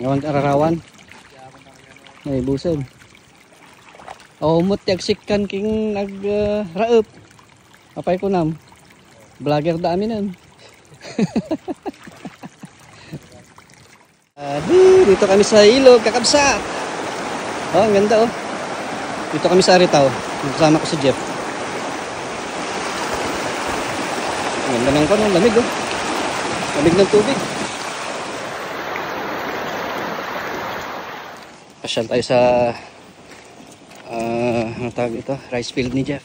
Ngawan ararawan. May busog. Oh, umot yagsikan king raep. Apay ko nam. Vlogger da aminan. Dito kami sa ilog, kakabsat. Oh, ang ganda oh. Dito kami sa Aritaw. Kasama ko si Jeff. Ang ganda ng kono, lamig oh. Lamig ng tubig. Pasyal tayo sa ano tawag ito? Rice field ni Jeff.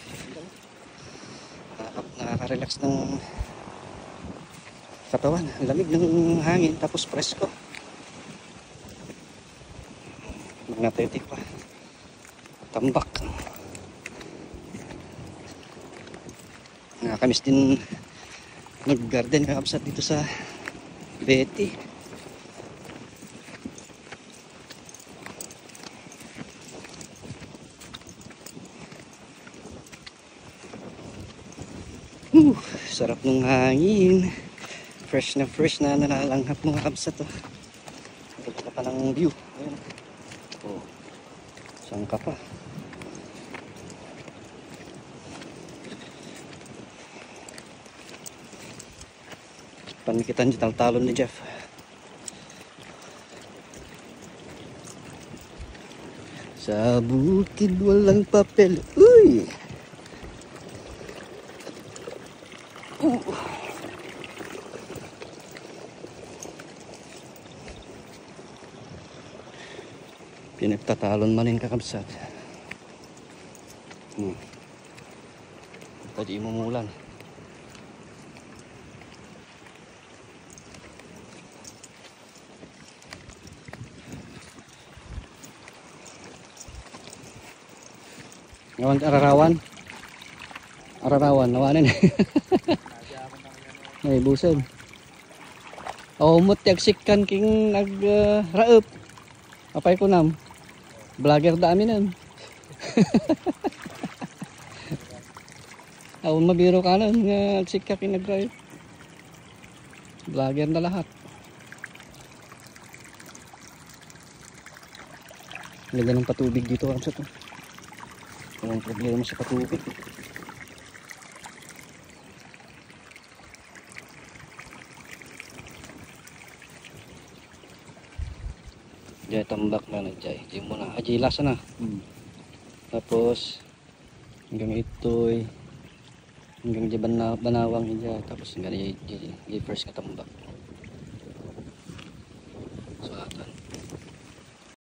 Nakaka-relax ng katawan. Ang lamig ng hangin tapos presko. Magnatetik pa. Tambak. Nakakamiss din nag-garden kakabsat dito sa Betty. Sarap ng hangin. Fresh na nalalanghap mga kabsat oh. Ganda pa ng view. Ayan. Oh. Saan ka pa? Panikitan dyan talon ni Jeff. Sa bukid walang papel. Uy! Pinagtatalon man yung kakabsat. Tadi mumulan. Ngawan ararawan. Ararawan, nawanin. May busog. Oh, umot yagsikan king raep. Apay ko nam. Vlogger da aminan. Awon mabiro ka nun nga agsikak king nag-raep. Vlogger na lahat. Ganda ng patubig dito kapsa to. Walang problema sa patubig. Jay tambak na jay. Jay mo na. Jay lasa na. Tapos hanggang itoy hanggang jay banawang ija. Tapos hanggang jay first katambak.